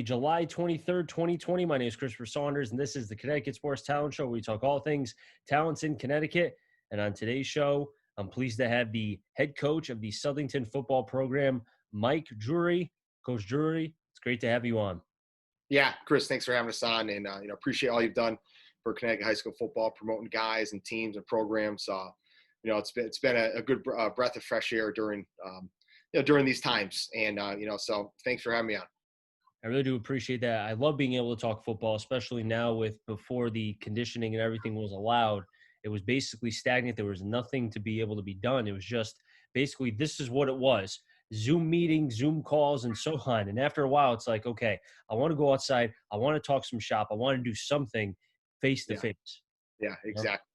July 23rd, 2020. My name is Christopher Saunders, and this is the Connecticut Sports Talent Show, where we talk all things talents in Connecticut. And on today's show, I'm pleased to have the head coach of the Southington football program, Mike Drury. Coach Drury, it's great to have you on. Yeah, Chris, thanks for having us on, and appreciate all you've done for Connecticut high school football, promoting guys and teams and programs. It's been a good breath of fresh air during these times, and so thanks for having me on. I really do appreciate that. I love being able to talk football, especially now with before the conditioning and everything was allowed. It was basically stagnant. There was nothing to be able to be done. It was just basically this is what it was. Zoom meetings, Zoom calls, and so on. And after a while, it's like, okay, I want to go outside. I want to talk some shop. I want to do something face to face. Yeah, exactly.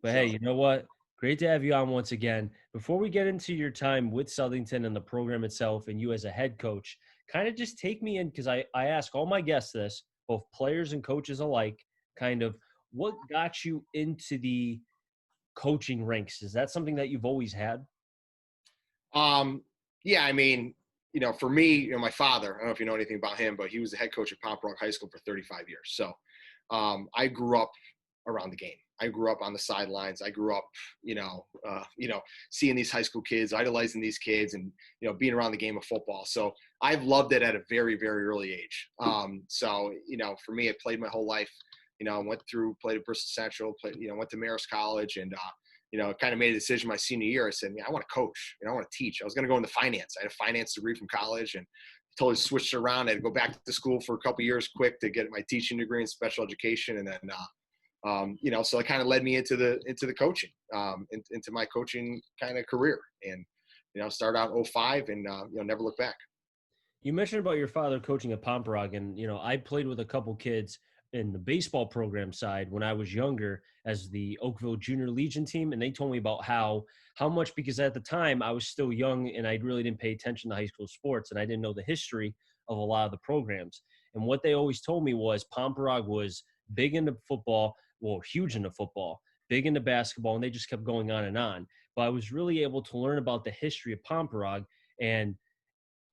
But hey, you know what? Great to have you on once again. Before we get into your time with Southington and the program itself and you as a head coach, kind of just take me in, because I ask all my guests this, both players and coaches alike, kind of what got you into the coaching ranks? Is that something that you've always had? Yeah, I mean, for me, my father, I don't know if you know anything about him, but he was the head coach at Pompey High School for 35 years. So I grew up around the game. I grew up on the sidelines. I grew up, seeing these high school kids, idolizing these kids, and being around the game of football. So I've loved it at a very, very early age. For me, I played my whole life. Played at Bristol Central, went to Marist College, and kind of made a decision my senior year. I said, I want to coach. I want to teach. I was going to go into finance. I had a finance degree from college, and totally switched around. I had to go back to school for a couple of years quick to get my teaching degree in special education, and then so it kind of led me into the coaching, into my coaching kind of career, and started out in 05 and never looked back. You mentioned about your father coaching at Pompey, and I played with a couple kids in the baseball program side when I was younger as the Oakville Junior Legion team, and they told me about how much, because at the time I was still young and I really didn't pay attention to high school sports, and I didn't know the history of a lot of the programs. And what they always told me was Pompey was big into football. Well, huge into football, big into basketball, and they just kept going on and on. But I was really able to learn about the history of Pompey, and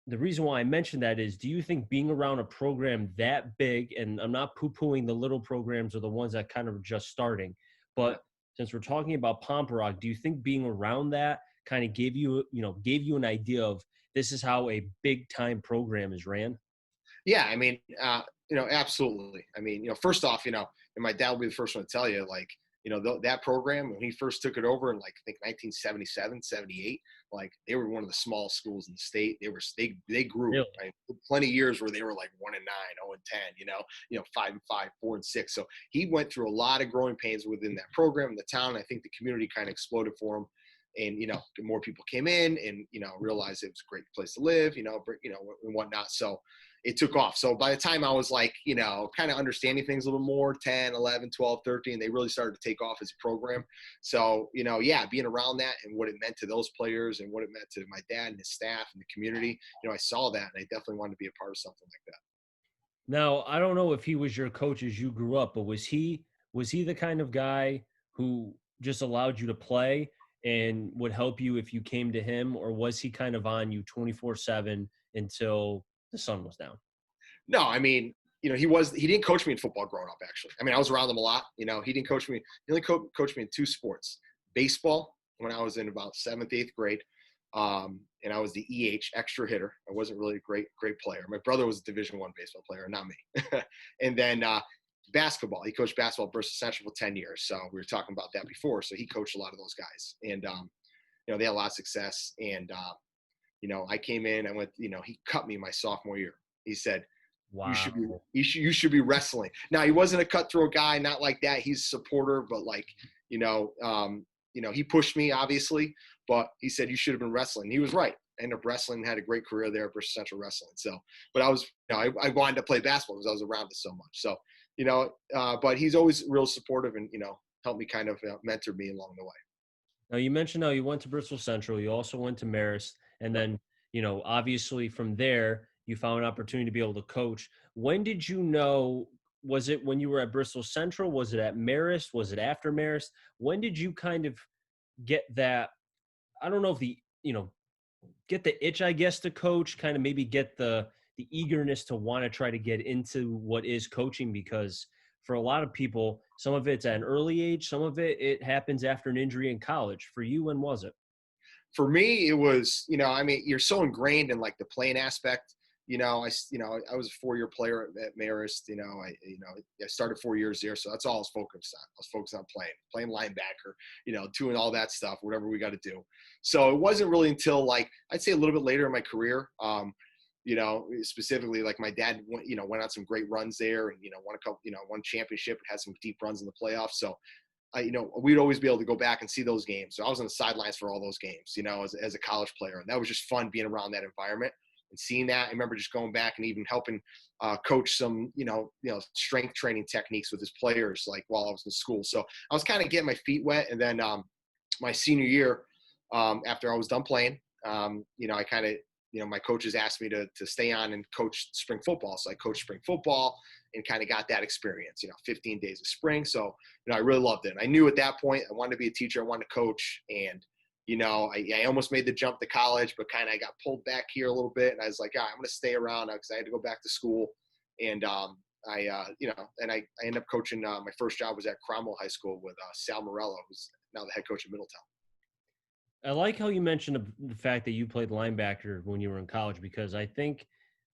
the reason why I mentioned that is, do you think being around a program that big, and I'm not poo-pooing the little programs or the ones that kind of are just starting, but since we're talking about Pompey, do you think being around that kind of gave you an idea of this is how a big time program is ran? Yeah, I mean, absolutely. I mean, first off, and my dad will be the first one to tell you, like, that program, when he first took it over in, like, I think 1977, 78, like, they were one of the smallest schools in the state. They grew. Really? Right? Plenty of years where they were like 1-9, 0-10, 5-5, 4-6. So he went through a lot of growing pains within that program, the town. I think the community kind of exploded for him. And, more people came in and, realized it was a great place to live, and whatnot. So it took off. So by the time I was like, kind of understanding things a little more, 10, 11, 12, 13, they really started to take off as a program. So, being around that and what it meant to those players and what it meant to my dad and his staff and the community, I saw that, and I definitely wanted to be a part of something like that. Now, I don't know if he was your coach as you grew up, but was he the kind of guy who just allowed you to play and would help you if you came to him, or was he kind of on you 24/7 until the sun was down? No, I mean, he didn't coach me in football growing up, actually. I mean, I was around him a lot. He didn't coach me. He only coached me in two sports: baseball when I was in about 7th, 8th grade. And I was the EH, extra hitter. I wasn't really a great player. My brother was a Division I baseball player, not me. And then basketball. He coached basketball at Bristol Central for 10 years. So we were talking about that before. So he coached a lot of those guys. And, they had a lot of success. And, I came in, I went, he cut me my sophomore year. He said, Wow. You should be wrestling. Now, he wasn't a cutthroat guy, not like that. He's a supporter, but like, he pushed me, obviously, but he said, you should have been wrestling. He was right. I ended up wrestling, had a great career there at Bristol Central Wrestling. So, but I was, I wanted to play basketball because I was around it so much. So, but he's always real supportive and, helped me kind of mentor me along the way. Now, you mentioned how you went to Bristol Central. You also went to Marist. And then, obviously from there, you found an opportunity to be able to coach. When did you know? Was it when you were at Bristol Central? Was it at Marist? Was it after Marist? When did you kind of get that? I don't know if get the itch, I guess, to coach, kind of maybe get the the eagerness to want to try to get into what is coaching? Because for a lot of people, some of it's at an early age, some of it happens after an injury in college. For you, when was it? For me, it was, I mean, you're so ingrained in like the playing aspect. I was a 4-year player at Marist. I started 4 years there, so that's all I was focused on. I was focused on playing linebacker, doing all that stuff, whatever we got to do. So it wasn't really until like I'd say a little bit later in my career, specifically like my dad went on some great runs there and won a couple, won championship, had some deep runs in the playoffs. So we'd always be able to go back and see those games. So I was on the sidelines for all those games, as a college player, and that was just fun being around that environment and seeing that. I remember just going back and even helping coach some, strength training techniques with his players, like while I was in school. So I was kind of getting my feet wet. And then my senior year, after I was done playing, I kind of, my coaches asked me to stay on and coach spring football. So I coached spring football and kind of got that experience, 15 days of spring. So, I really loved it. And I knew at that point I wanted to be a teacher. I wanted to coach. And, I almost made the jump to college, but kind of got pulled back here a little bit. And I was like, I'm going to stay around because I had to go back to school. And I ended up coaching. My first job was at Cromwell High School with Sal Morello, who's now the head coach of Middletown. I like how you mentioned the fact that you played linebacker when you were in college, because I think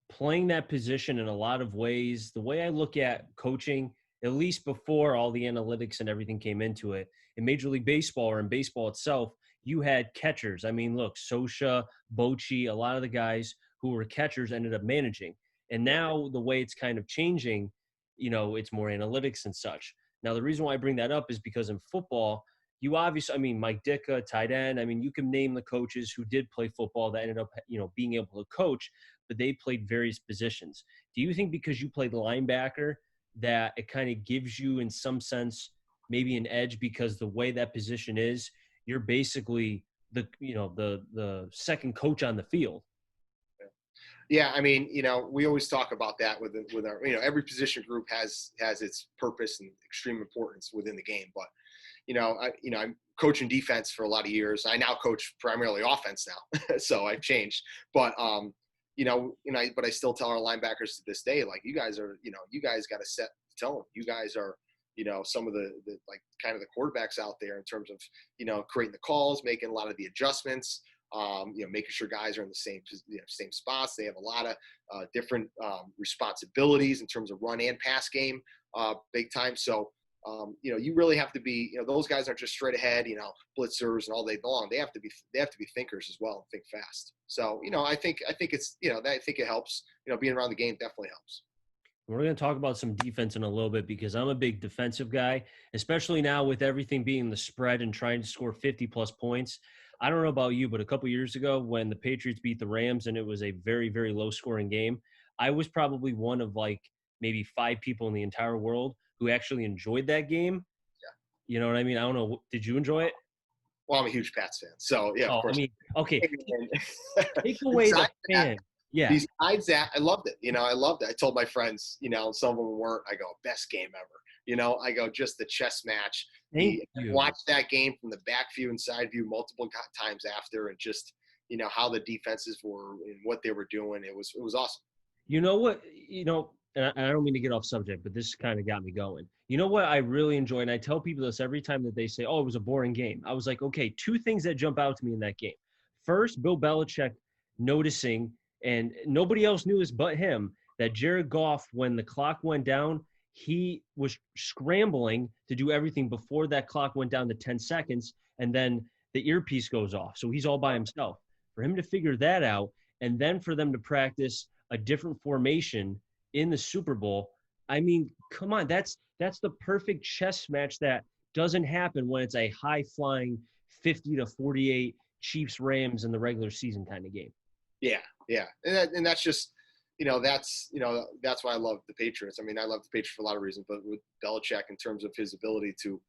playing that position in a lot of ways, the way I look at coaching, at least before all the analytics and everything came into it, in Major League Baseball or in baseball itself, you had catchers. I mean, look, Sosha, Bochy, a lot of the guys who were catchers ended up managing. And now the way it's kind of changing, it's more analytics and such. Now, the reason why I bring that up is because in football, you obviously, I mean, Mike Ditka, tight end. I mean, you can name the coaches who did play football that ended up, being able to coach, but they played various positions. Do you think because you played linebacker that it kind of gives you, in some sense, maybe an edge because the way that position is, you're basically the second coach on the field? Yeah, I mean, we always talk about that with our, every position group has its purpose and extreme importance within the game. But I'm coaching defense for a lot of years. I now coach primarily offense now, so I've changed. But but I still tell our linebackers to this day, like, you guys got to set the tone. You guys are, some of the like kind of the quarterbacks out there in terms of, creating the calls, making a lot of the adjustments, making sure guys are in the same spots. They have a lot of different responsibilities in terms of run and pass game, big time. So, you really have to be, those guys aren't just straight ahead, blitzers and all day long. They have to be thinkers as well and think fast. So, I think it's, I think it helps, being around the game definitely helps. We're going to talk about some defense in a little bit because I'm a big defensive guy, especially now with everything being the spread and trying to score 50-plus points. I don't know about you, but a couple years ago when the Patriots beat the Rams and it was a very, very low-scoring game, I was probably one of like maybe 5 people in the entire world who actually enjoyed that game. Yeah. You know what I mean? I don't know. Did you enjoy it? Well, I'm a huge Pats fan. So, yeah, of course. I mean, okay. Take away the fan. Yeah. Besides that, I loved it. I loved it. I told my friends, some of them weren't. I go, best game ever. I go, just the chess match. Watch that game from the back view and side view multiple times after, and just, how the defenses were and what they were doing. It was awesome. You know what? And I don't mean to get off subject, but this kind of got me going. You know what I really enjoy, and I tell people this every time that they say, oh, it was a boring game. I was like, okay, 2 things that jump out to me in that game. First, Bill Belichick noticing, and nobody else knew this but him, that Jared Goff, when the clock went down, he was scrambling to do everything before that clock went down to 10 seconds, and then the earpiece goes off. So he's all by himself. For him to figure that out, and then for them to practice a different formation in the Super Bowl, I mean, come on, that's the perfect chess match that doesn't happen when it's a high-flying 50-48 Chiefs-Rams in the regular season kind of game. Yeah. And that's just, that's why I love the Patriots. I mean, I love the Patriots for a lot of reasons, but with Belichick in terms of his ability to,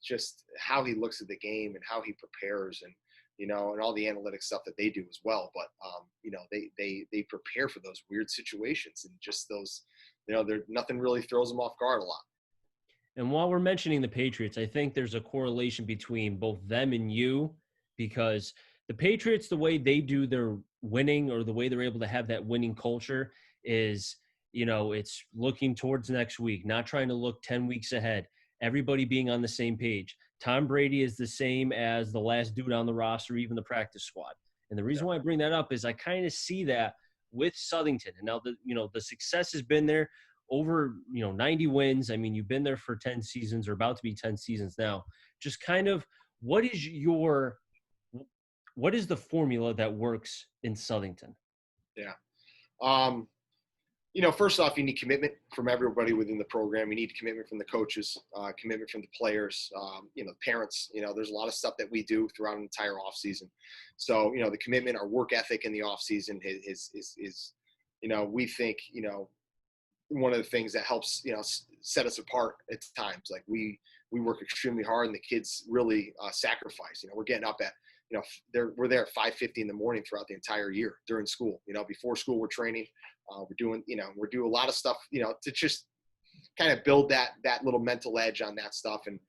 just how he looks at the game and how he prepares and all the analytic stuff that they do as well. But, they prepare for those weird situations and just those, nothing really throws them off guard a lot. And while we're mentioning the Patriots, I think there's a correlation between both them and you, because the Patriots, the way they do their winning, or the way they're able to have that winning culture is, it's looking towards next week, not trying to look 10 weeks ahead, everybody being on the same page. Tom Brady is the same as the last dude on the roster, even the practice squad. And the reason why I bring that up is I kind of see that with Southington. And now the success has been there over, 90 wins. I mean, you've been there for 10 seasons, or about to be 10 seasons now. Just kind of what is the formula that works in Southington? Yeah. First off, you need commitment from everybody within the program. You need commitment from the coaches, commitment from the players, parents. There's a lot of stuff that we do throughout an entire off season. So, the commitment, our work ethic in the off season is we think, one of the things that helps, set us apart at times. Like we work extremely hard, and the kids really sacrifice. We're getting up at, we're there at 5:50 in the morning throughout the entire year during school. Before school, we're training. We're doing a lot of stuff, to just kind of build that little mental edge on that stuff. And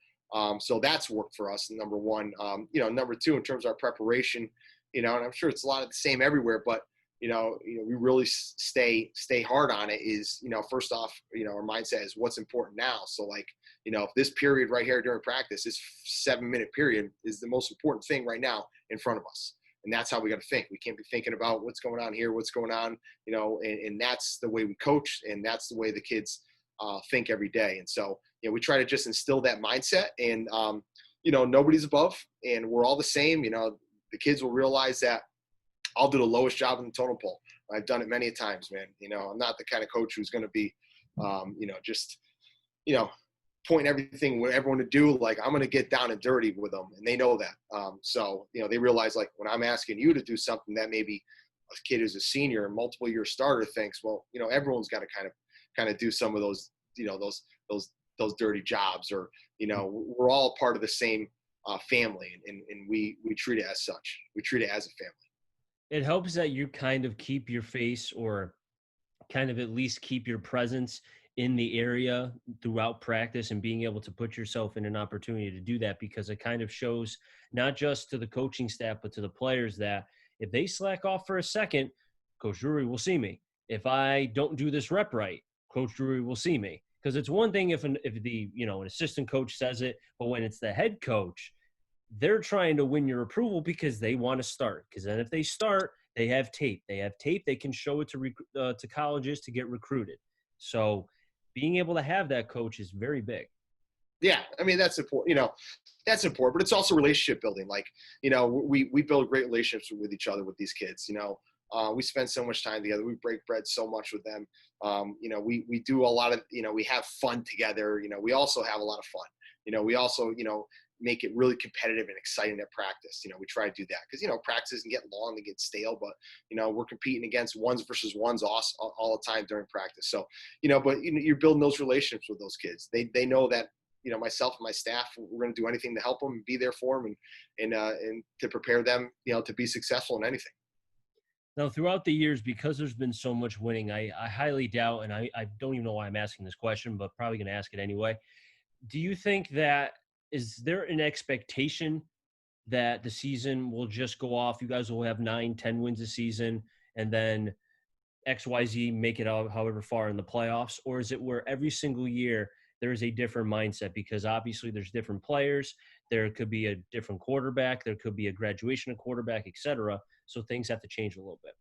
so that's worked for us, number one. Number two, in terms of our preparation, and I'm sure it's a lot of the same everywhere, but we really stay hard on it is, first off, our mindset is what's important now. So like, if this period right here during practice, this 7-minute period is the most important thing right now in front of us. And that's how we got to think. We can't be thinking about what's going on here, what's going on, and that's the way we coach, and that's the way the kids think every day. And so, we try to just instill that mindset, and, nobody's above, and we're all the same. The kids will realize that I'll do the lowest job in the totem pole. I've done it many times, man. I'm not the kind of coach who's going to be, pointing everything with everyone to do. Like, I'm going to get down and dirty with them, and they know that. So, they realize, like, when I'm asking you to do something that maybe a kid who's a senior and multiple year starter thinks, well, everyone's got to kind of do some of those, those dirty jobs, or, we're all part of the same family, and we treat it as such. We treat it as a family. It helps that you kind of keep your face, or kind of at least keep your presence in the area throughout practice, and being able to put yourself in an opportunity to do that, because it kind of shows not just to the coaching staff, but to the players that if they slack off for a second, Coach Drury will see me. If I don't do this rep right, Coach Drury will see me. Because it's one thing if an assistant coach says it, but when it's the head coach, they're trying to win your approval because they want to start. Because then if they start, they have tape. They can show it to colleges to get recruited. So being able to have that coach is very big. Yeah, I mean, that's important. That's important, but it's also relationship building. Like, we build great relationships with each other with these kids. We spend so much time together. We break bread so much with them. We do a lot of, we have fun together. We also have a lot of fun. We also, make it really competitive and exciting at practice. We try to do that because, practices can get long, they get stale, but, we're competing against ones versus ones all the time during practice. So, but you're building those relationships with those kids. They know that, myself and my staff, we're going to do anything to help them and be there for them, and to prepare them, to be successful in anything. Now, throughout the years, because there's been so much winning, I highly doubt, and I don't even know why I'm asking this question, but probably going to ask it anyway. Do you think is there an expectation that the season will just go off? You guys will have 9-10 wins a season, and then XYZ make it out however far in the playoffs? Or is it where every single year there is a different mindset? Because obviously there's different players. There could be a different quarterback. There could be a graduation of quarterback, et cetera. So things have to change a little bit.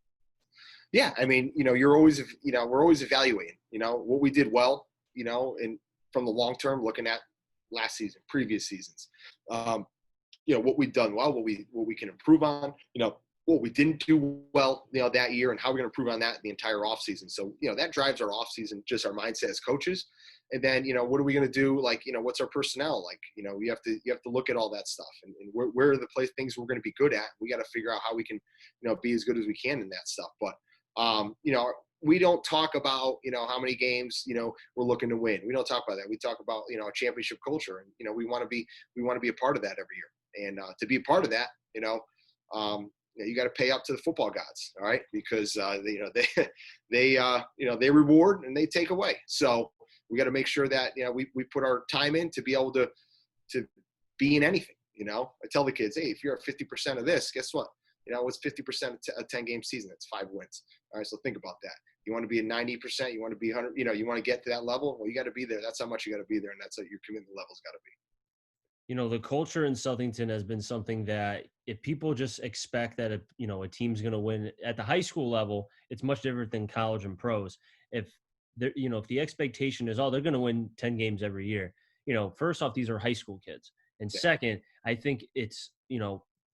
Yeah. I mean, we're always evaluating, what we did well, and from the long term, looking at last season, previous seasons, what we've done well, what we can improve on, what we didn't do well, that year, and how we're going to improve on that the entire off season. So, that drives our off season, just our mindset as coaches. And then, what are we going to do? Like, what's our personnel? Like, you have to look at all that stuff, and where are the things we're going to be good at. We got to figure out how we can, be as good as we can in that stuff. But, we don't talk about, how many games, we're looking to win. We don't talk about that. We talk about, a championship culture, and, we want to be a part of that every year. And to be a part of that, you got to pay up to the football gods. All right. Because, they reward and they take away. So we got to make sure that, we put our time in to be able to be in anything. I tell the kids, hey, if you're at 50% of this, guess what? What's 50% of 10-game season? It's 5 wins. All right, so think about that. You want to be at 90%, you want to be 100, you want to get to that level. Well, you got to be there. That's how much you got to be there, and that's what your commitment level's got to be. The culture in Southington has been something that if people just expect that a team's going to win at the high school level, it's much different than college and pros. If if the expectation is, oh, they're going to win 10 games every year, first off, these are high school kids. And Yeah, second, I think it's,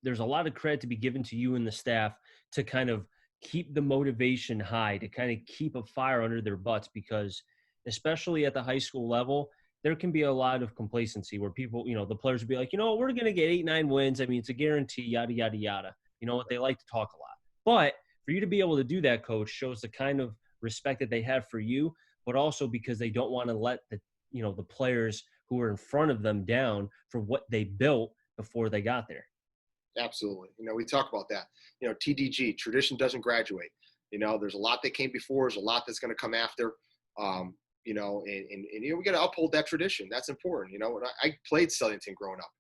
there's a lot of credit to be given to you and the staff to kind of keep the motivation high, to kind of keep a fire under their butts, because especially at the high school level, there can be a lot of complacency where people, the players will be like, we're going to get 8, 9 wins. I mean, it's a guarantee, yada, yada, yada. You know what? They like to talk a lot. But for you to be able to do that, coach, shows the kind of respect that they have for you, but also because they don't want to let the players who are in front of them down for what they built before they got there. absolutely. We talk about that. TDG, tradition doesn't graduate. There's a lot that came before. There's a lot that's going to come after. We got to uphold that tradition. That's important. When I played Southington growing up,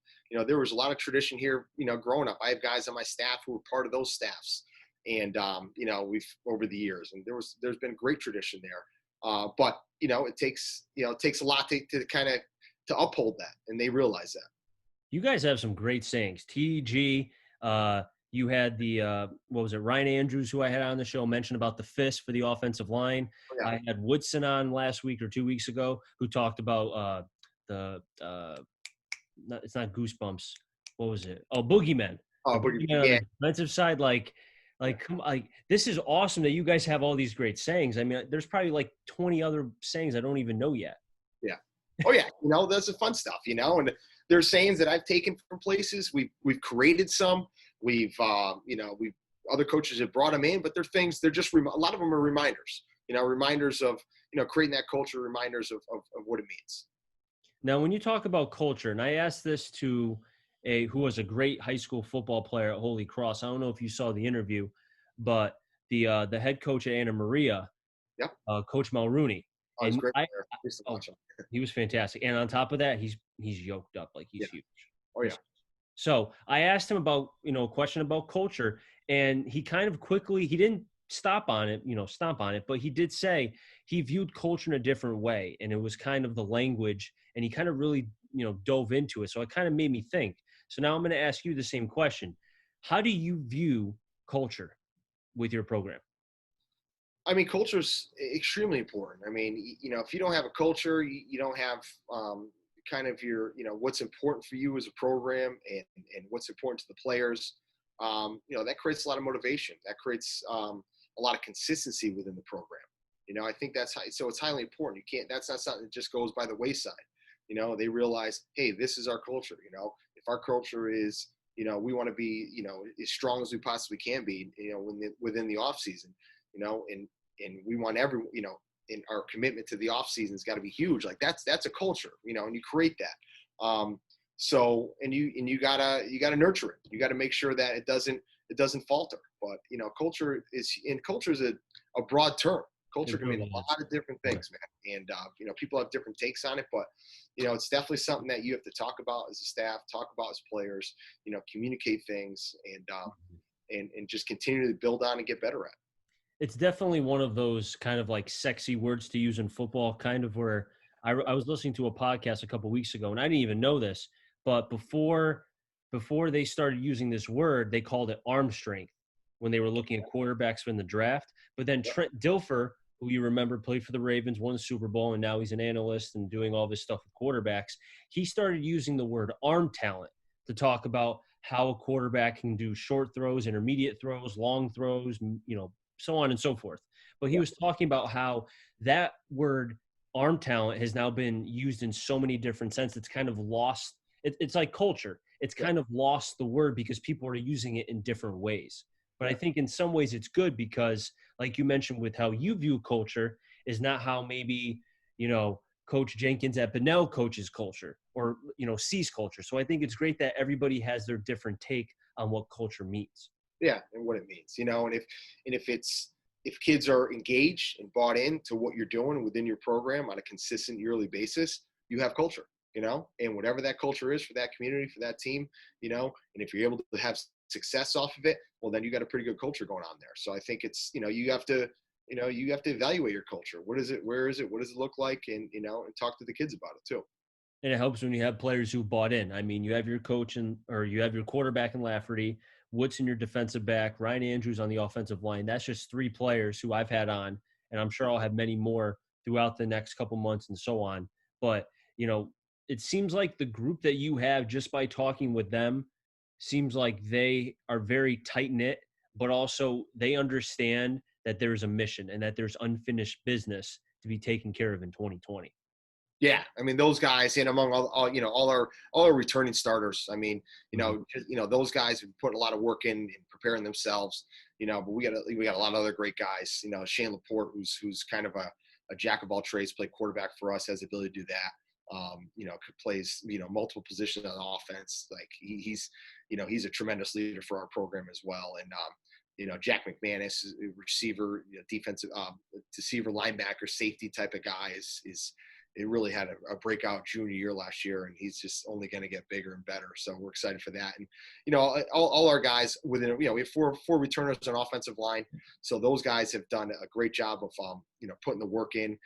there was a lot of tradition here, growing up. I have guys on my staff who were part of those staffs. And, we've over the years, and there's been great tradition there. But, it takes a lot to kind of to uphold that. And they realize that. You guys have some great sayings. TG, you had the what was it? Ryan Andrews, who I had on the show, mentioned about the fist for the offensive line. Oh, yeah. I had Woodson on last week or 2 weeks ago, who talked about it's not goosebumps. What was it? Oh, boogeymen. Oh, The but boogeymen on yeah, the defensive side, this is awesome that you guys have all these great sayings. I mean, there's probably like 20 other sayings I don't even know yet. yeah. Oh yeah. That's the fun stuff, and there's sayings that I've taken from places. We've created some. We've other coaches have brought them in, but they're things. They're just a lot of them are reminders. Reminders of creating that culture. Reminders of what it means. Now, when you talk about culture, and I asked this to who was a great high school football player at Holy Cross. I don't know if you saw the interview, but the head coach at Anna Maria, Yep. Coach Mulrooney, Oh, he's and great. I used to watch him. he was fantastic. And on top of that, he's yoked up, like he's Yeah. huge. Oh yeah. So I asked him about, a question about culture, and he kind of quickly, he didn't stomp on it, but he did say he viewed culture in a different way. And it was kind of the language, and he kind of really, dove into it. So it kind of made me think. So now I'm going to ask you the same question. How do you view culture with your program? I mean, culture is extremely important. I mean, if you don't have a culture, you don't have kind of your, what's important for you as a program and what's important to the players. That creates a lot of motivation. That creates a lot of consistency within the program. I think so it's highly important. That's not something that just goes by the wayside. They realize, hey, this is our culture. If our culture is, we want to be, as strong as we possibly can be, within the off season, and we want in our commitment to the off season has got to be huge. Like that's a culture, and you create that. You gotta nurture it. You got to make sure that it doesn't falter. But culture is a broad term. Culture can mean a lot of different things, man. And people have different takes on it, but it's definitely something that you have to talk about as a staff, talk about as players. Communicate things, and just continue to build on and get better at. It's definitely one of those kind of like sexy words to use in football, kind of where I was listening to a podcast a couple weeks ago, and I didn't even know this, but before they started using this word, they called it arm strength when they were looking at quarterbacks in the draft. But then Trent Dilfer, who you remember played for the Ravens, won the Super Bowl, and now he's an analyst and doing all this stuff with quarterbacks, he started using the word arm talent to talk about how a quarterback can do short throws, intermediate throws, long throws, so on and so forth. But he was talking about how that word arm talent has now been used in so many different senses. It's kind of lost. It's like culture. It's kind of lost the word because people are using it in different ways. But I think in some ways it's good because, like you mentioned, with how you view culture is not how maybe, Coach Jenkins at Bunnell coaches culture or, sees culture. So I think it's great that everybody has their different take on what culture means. Yeah, and what it means, and if kids are engaged and bought into what you're doing within your program on a consistent yearly basis, you have culture, and whatever that culture is for that community, for that team, and if you're able to have success off of it, well, then you got a pretty good culture going on there. So I think it's, you have to evaluate your culture. What is it? Where is it? What does it look like? And, and talk to the kids about it too. And it helps when you have players who bought in. I mean, you have your coach or you have your quarterback in Lafferty, Woodson your defensive back, Ryan Andrews on the offensive line. That's just 3 players who I've had on, and I'm sure I'll have many more throughout the next couple months and so on. But, it seems like the group that you have, just by talking with them, seems like they are very tight knit, but also they understand that there's a mission and that there's unfinished business to be taken care of in 2020. Yeah, I mean those guys, and among all our returning starters. I mean, those guys have put a lot of work in preparing themselves. But we got a lot of other great guys. Shane Laporte, who's kind of a jack of all trades, played quarterback for us, has the ability to do that. Plays multiple positions on offense. Like he's a tremendous leader for our program as well. And Jack McManus, receiver, defensive receiver, linebacker, safety type of guy is it really had a breakout junior year last year, and he's just only going to get bigger and better. So we're excited for that. And, all our guys within, we have four returners on offensive line. So those guys have done a great job of, putting the work in.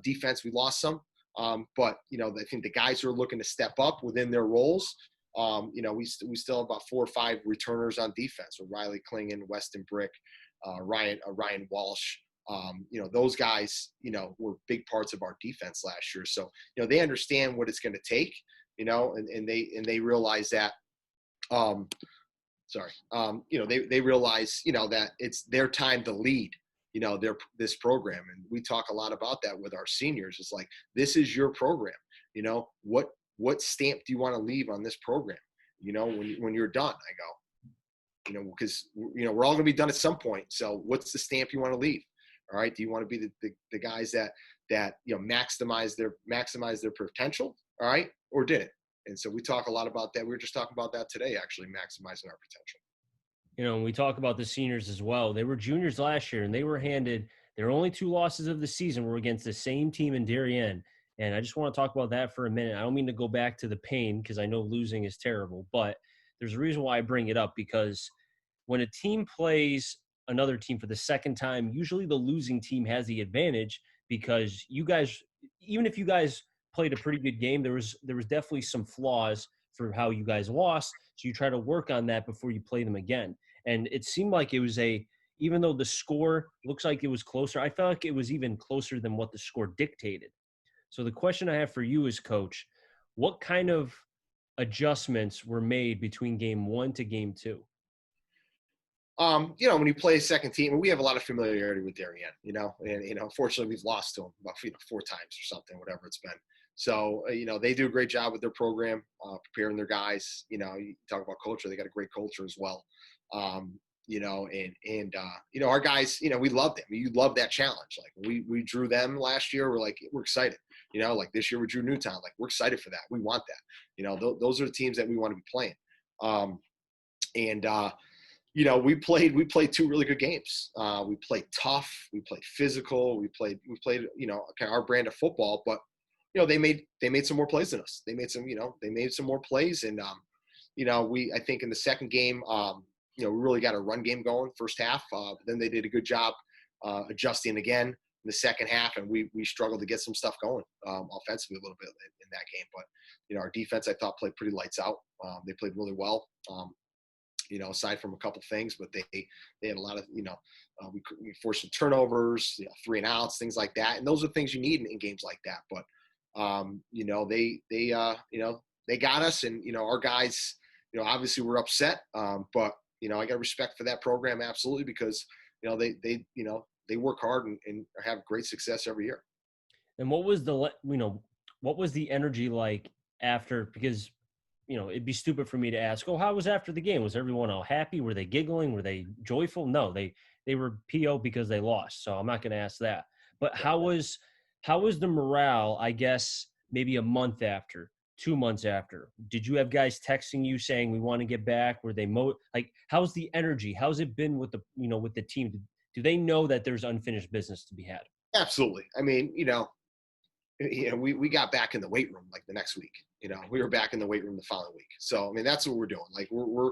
Defense, we lost some. But, I think the guys who are looking to step up within their roles, we still have about 4 or 5 returners on defense with Riley Klingon, Weston Brick, Ryan Walsh. Those guys, were big parts of our defense last year. So, they understand what it's going to take, and they realize that, they realize, that it's their time to lead, this program. And we talk a lot about that with our seniors. It's like, this is your program. What stamp do you want to leave on this program? When you're done, I go, because, we're all going to be done at some point. So what's the stamp you want to leave? All right. Do you want to be the guys that maximize their potential? All right. Or didn't? And so we talk a lot about that. We were just talking about that today, actually maximizing our potential. And we talk about the seniors as well. They were juniors last year, and they were handed their only 2 losses of the season were against the same team in Darien. And I just want to talk about that for a minute. I don't mean to go back to the pain because I know losing is terrible, but there's a reason why I bring it up, because when a team plays another team for the second time, usually the losing team has the advantage, because you guys, even if you guys played a pretty good game, there was definitely some flaws for how you guys lost. So you try to work on that before you play them again. And it seemed like it was even though the score looks like it was closer, I felt like it was even closer than what the score dictated. So the question I have for you is, Coach, what kind of adjustments were made between game 1 to game 2? When you play a second team, we have a lot of familiarity with Darien, and, unfortunately we've lost to them about 4 times or something, whatever it's been. So, they do a great job with their program, preparing their guys. You talk about culture, they got a great culture as well. Our guys, we love them. You love that challenge. Like we drew them last year. We're excited, like this year we drew Newtown. Like we're excited for that. We want that, those are the teams that we want to be playing. We played 2 really good games. We played tough. We played physical. We played, kind of our brand of football, but, they made some more plays than us. They made some more plays. And, I think in the second game, we really got a run game going first half. But then they did a good job adjusting again in the second half. And we struggled to get some stuff going offensively a little bit in that game. But, our defense, I thought, played pretty lights out. They played really well. Aside from a couple things, but they had a lot of, we forced some turnovers, 3 and outs, things like that. And those are things you need in games like that. But, they got us, and, our guys, obviously we're upset. But, I got respect for that program. Absolutely. Because, they work hard and have great success every year. And what was the energy like after, because, it'd be stupid for me to ask, oh, how was after the game? Was everyone all happy? Were they giggling? Were they joyful? No, they were PO because they lost. So I'm not going to ask that. But how was the morale, I guess, maybe a month after, 2 months after? Did you have guys texting you saying we want to get back? Were they how's the energy? How's it been with the team? Do they know that there's unfinished business to be had? Absolutely. I mean, we got back in the weight room like the next week. We were back in the weight room the following week. So, I mean, that's what we're doing. Like we're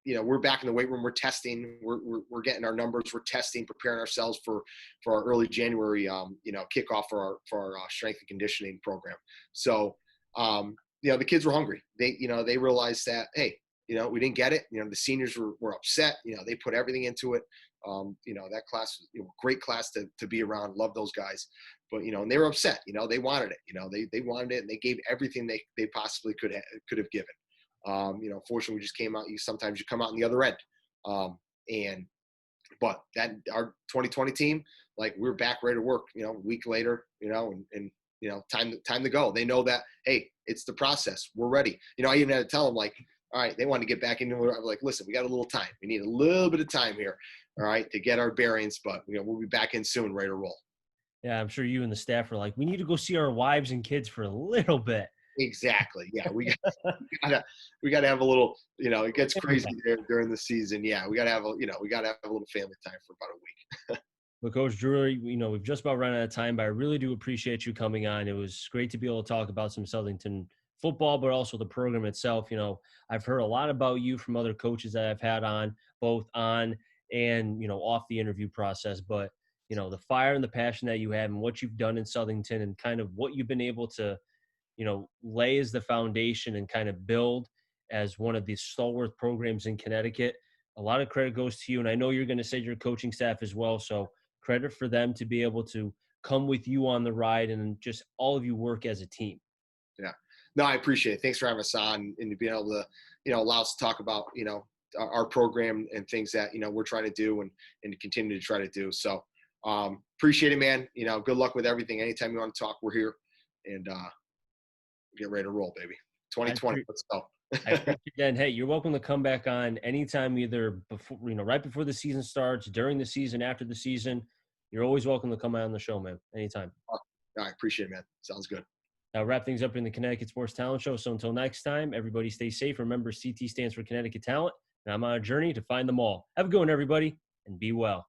we're back in the weight room. We're testing. We're getting our numbers. We're testing, preparing ourselves for our early January, kickoff for our strength and conditioning program. So, the kids were hungry. They realized that, hey, we didn't get it. The seniors were upset. They put everything into it. That class was a great class to be around. Love those guys. But, and they were upset. They wanted it. They wanted it, and they gave everything they possibly could have given. Fortunately, we just came out. Sometimes you come out on the other end. But that our 2020 team, like, we're back ready to work. A week later, and time to go. They know that, hey, it's the process. We're ready. I even had to tell them, like, all right, they want to get back into it. I'm like, listen, we got a little time. We need a little bit of time here, all right, to get our bearings. But we'll be back in soon, ready to roll. Yeah, I'm sure you and the staff are like, we need to go see our wives and kids for a little bit. Exactly. Yeah, we gotta have a little. It gets crazy during the season. Yeah, we gotta have a little family time for about a week. But Coach Drury, we've just about run out of time, but I really do appreciate you coming on. It was great to be able to talk about some Southington football, but also the program itself. I've heard a lot about you from other coaches that I've had on, both on and, off the interview process. But, the fire and the passion that you have and what you've done in Southington and kind of what you've been able to, lay as the foundation and kind of build as one of the stalwart programs in Connecticut. A lot of credit goes to you. And I know you're going to say your coaching staff as well. So credit for them to be able to come with you on the ride and just all of you work as a team. Yeah. No, I appreciate it. Thanks for having us on and to be able to, allow us to talk about, our program and things that, we're trying to do and continue to try to do. So appreciate it, man. Good luck with everything. Anytime you want to talk, we're here, and get ready to roll, baby. 2020. Let's go. I appreciate that. And hey, you're welcome to come back on anytime, either before, right before the season starts, during the season, after the season. You're always welcome to come on the show, man. Anytime. I appreciate it, man. Sounds good. I'll wrap things up in the Connecticut Sports Talent Show. So until next time, everybody stay safe. Remember, CT stands for Connecticut Talent, and I'm on a journey to find them all. Have a good one, everybody, and be well.